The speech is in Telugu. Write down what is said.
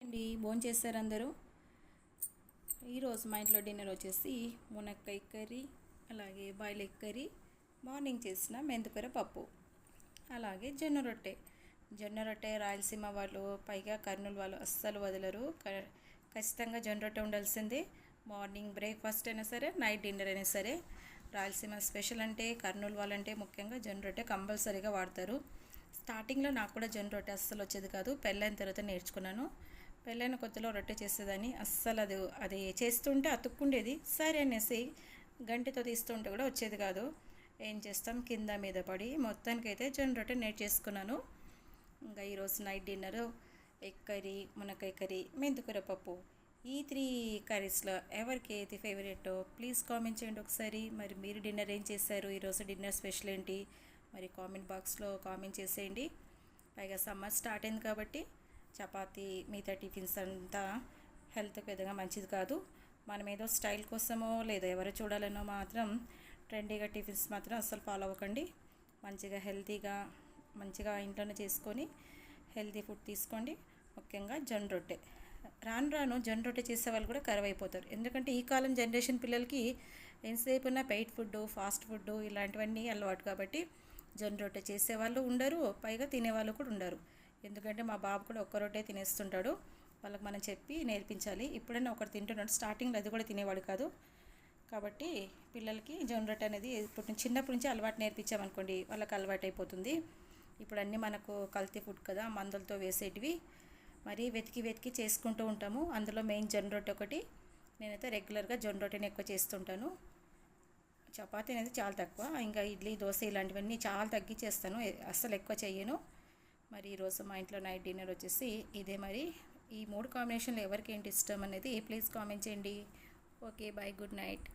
అండి భోంచేశారు అందరూ. ఈరోజు మా ఇంట్లో డిన్నర్ వచ్చేసి మునక్కాయ కర్రీ, అలాగే బాయిల్ ఎగ్ కర్రీ, మార్నింగ్ చేసిన మెంతికూర పప్పు, అలాగే జొన్న రొట్టె రాయలసీమ వాళ్ళు, పైగా కర్నూలు వాళ్ళు అస్సలు వదలరు. ఖచ్చితంగా జొన్న రొట్టె ఉండాల్సిందే. మార్నింగ్ బ్రేక్ఫాస్ట్ అయినా సరే, నైట్ డిన్నర్ అయినా సరే. రాయలసీమ స్పెషల్ అంటే, కర్నూలు వాళ్ళంటే ముఖ్యంగా జొన్న రొట్టె కంపల్సరీగా వాడతారు. స్టార్టింగ్లో నాకు కూడా జొన్న రొట్టె అస్సలు వచ్చేది కాదు. పెళ్ళైన తర్వాత నేర్చుకున్నాను. పెళ్ళైన కొత్తలో రొట్టె చేసేదాన్ని. అస్సలు అది చేస్తుంటే అతుక్కుండేది. సరే అనేసి గంటెతో తీస్తుంటే కూడా వచ్చేది కాదు. ఏం చేస్తాం, కింద మీద పడి మొత్తానికైతే జొన్న రొట్టె నేర్చేసుకున్నాను. ఇంకా ఈరోజు నైట్ డిన్నర్ ఎగ్ కర్రీ, మునక్కాయ కర్రీ, మెంతికూర పప్పు. ఈ 3 కర్రీస్లో ఎవరికి ఏది ఫేవరెటో ప్లీజ్ కామెంట్ చేయండి ఒకసారి. మరి మీరు డిన్నర్ ఏం చేశారు, ఈరోజు డిన్నర్ స్పెషల్ ఏంటి మరి కామెంట్ బాక్స్లో కామెంట్ చేసేయండి. పైగా సమ్మర్ స్టార్ట్ అయింది కాబట్టి చపాతీ, మిగతా టిఫిన్స్ అంతా హెల్త్కి పెద్దగా మంచిది కాదు. మనం ఏదో స్టైల్ కోసమో లేదా ఎవరు చూడాలనో మాత్రం ట్రెండీగా టిఫిన్స్ మాత్రం అస్సలు ఫాలో అవ్వకండి. మంచిగా హెల్తీగా మంచిగా ఇంట్లోనే చేసుకొని హెల్తీ ఫుడ్ తీసుకోండి. ముఖ్యంగా జొన్న రొట్టె. రాను రాను జొన్న రొట్టె చేసే వాళ్ళు కూడా కరువైపోతారు. ఎందుకంటే ఈ కాలం జనరేషన్ పిల్లలకి ఎంతసేపు ఉన్న పెయిట్ ఫుడ్, ఫాస్ట్ ఫుడ్ ఇలాంటివన్నీ అలవాటు. కాబట్టి జొన్న రొట్టె చేసేవాళ్ళు ఉండరు, పైగా తినేవాళ్ళు కూడా ఉండరు. ఎందుకంటే మా బాబు కూడా ఒక్క రొట్టె తినేస్తుంటాడు. వాళ్ళకి మనం చెప్పి నేర్పించాలి. ఇప్పుడైనా ఒకటి తింటున్నాడు. స్టార్టింగ్లో అది కూడా తినేవాడు కాదు. కాబట్టి పిల్లలకి జొన్న రొట్టె అనేది చిన్నప్పటి నుంచి అలవాటు నేర్పించామనుకోండి, వాళ్ళకి అలవాటు అయిపోతుంది. ఇప్పుడు అన్నీ మనకు కల్తీ ఫుడ్ కదా, మందులతో వేసేటివి. మరి వెతికి చేసుకుంటూ ఉంటాము. అందులో మెయిన్ జొన్న రొట్టె ఒకటి. నేనైతే రెగ్యులర్గా జొన్న రొట్టెని ఎక్కువ చేస్తుంటాను. చపాతీ అనేది చాలా తక్కువ. ఇంకా ఇడ్లీ, దోశ ఇలాంటివన్నీ చాలా తగ్గించేస్తాను, అస్సలు ఎక్కువ చెయ్యను. మరి ఈరోజు మా ఇంట్లో నైట్ డిన్నర్ వచ్చేసి ఇదే. మరి ఈ 3 కాంబినేషన్లో ఎవరికి ఏంటి ఇష్టం అనేది ప్లీజ్ కామెంట్ చేయండి. Okay, bye, good night.